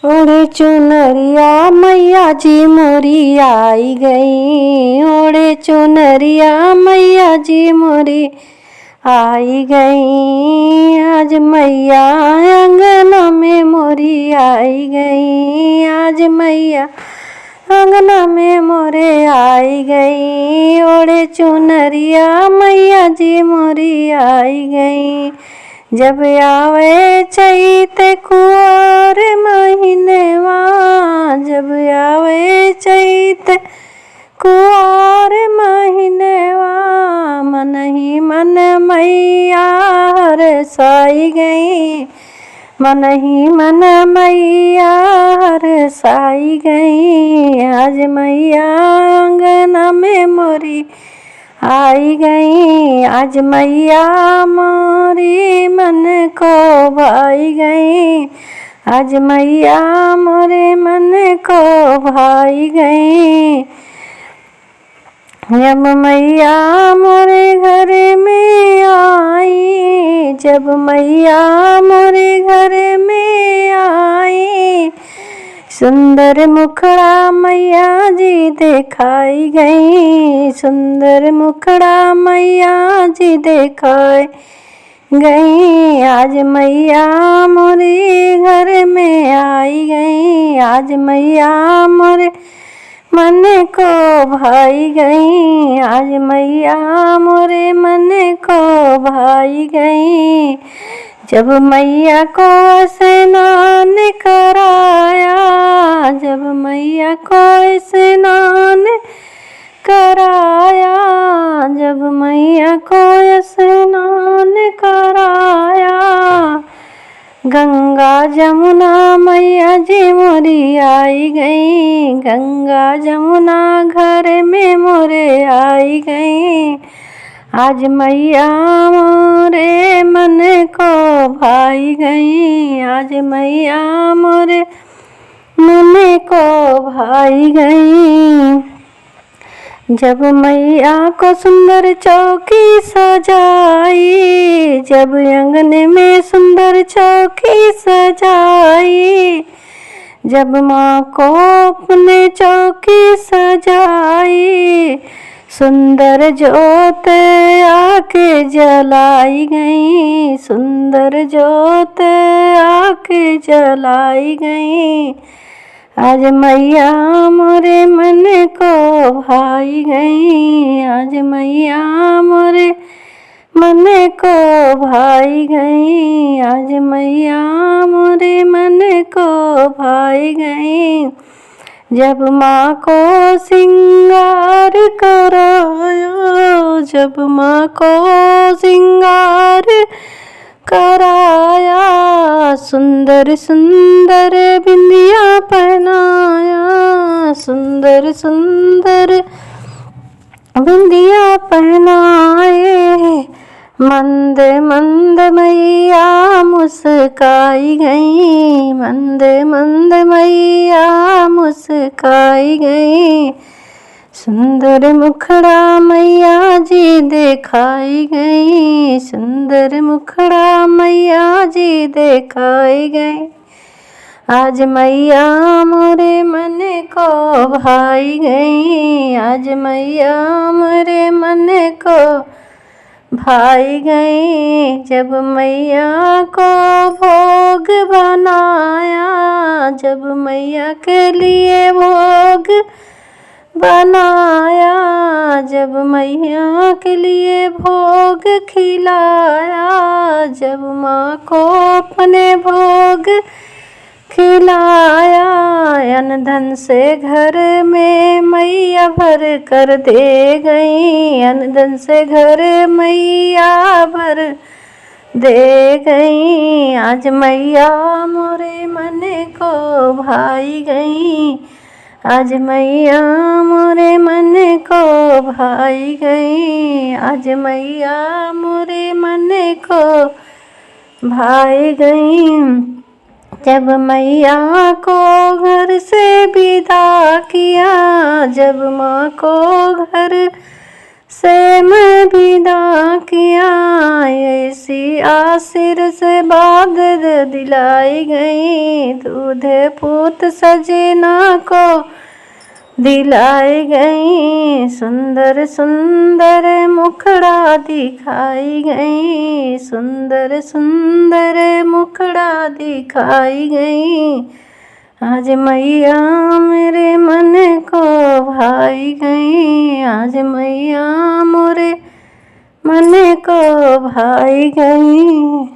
ओढ़े चुनरिया मैया जी मोरी आई गई। ओढ़े चुनरिया मैया जी मोरी आई गई। आज मैया अंगना में मोरी आई गई। आज मैया अंगना में मोरे आई गई। ओढ़े चुनरिया मैया जी मोरी आई गई। जब आवे चैत कुंवर महीनेवा, जब आवे चैत कुंवर महीनेवा, मन ही मन मैया हरसाई गई। मन ही मन मैया हरसाई गई। आज मैया अंगना में मोरी आई गई। आज मैया मोरी मन को भाई गई। आज मैया मोरे मन को भाई गई। जब मैया मोरे घर में आई, जब मैया मोरे घर में आई, सुंदर मुखड़ा मैया जी दिखाई गई। सुंदर मुखड़ा मैया जी दिखाई गई। आज मैया मोरे घर में आई गई। आज मैया मोरे मन को भाई गई। आज मैया मोरे मन को भाई गई। जब मैया को स्नान कराया, जब मैया को स्नान कराया, जब मैया को स्नान कराया, गंगा जमुना मैया जी मोरी आई गई। गंगा जमुना घर में मोरे आई गई। आज मैया मोरे मन को भाई गई। आज मैया मोरे मन को भाई गई। जब मैया को सुंदर चौकी सजाई, जब आंगन में सुंदर चौकी सजाई, जब माँ को अपने चौकी सजाई, सुंदर जोत आके जलाई गई। सुंदर जोत आके जलाई गई। आज मैया मोरे मन को भाई गई। आज मैया मोरे मन को भाई गई। आज मैया मोरे मन को भाई गई। जब माँ को सिंगार कराया, जब माँ को सिंगार कराया, सुंदर सुंदर बिंदिया पहनाया, सुंदर सुंदर बिंदिया पहनाए, मंद मंद मैया मुस्काई गई। मंद मंद मैया मुस्काई गई। सुंदर मुखड़ा मैया जी दिखाई गई। सुंदर मुखड़ा मैया जी दिखाई गई। आज मैया मोरे मन को भाई गई। आज मैया मोरे मन को भाई गई। जब मैया को भोग बनाया, जब मैया के लिए भोग बनाया, जब मैया के लिए भोग खिलाया, जब माँ को अपने भोग खिलाया, अन्न धन से घर में मैया भर कर दे गई। अन्न धन से घर मैया भर दे गई। आज मैया मोरे मन को भाई गई। आज मैया मोरे मन को भाई गई। आज मैया मोरे मन को भाई गई। जब मैया को घर से विदा किया, जब माँ को घर से मैं विदा किया, ऐसी आसिर से बात दिलाई गई, दूध पूत सजना को दिलाई गई, सुंदर सुंदर मुखड़ा दिखाई गई, सुंदर सुंदर मुखड़ा दिखाई गई। आज मैया मेरे मन को भाई गई, आज मैया मोरे मन को भाई गई।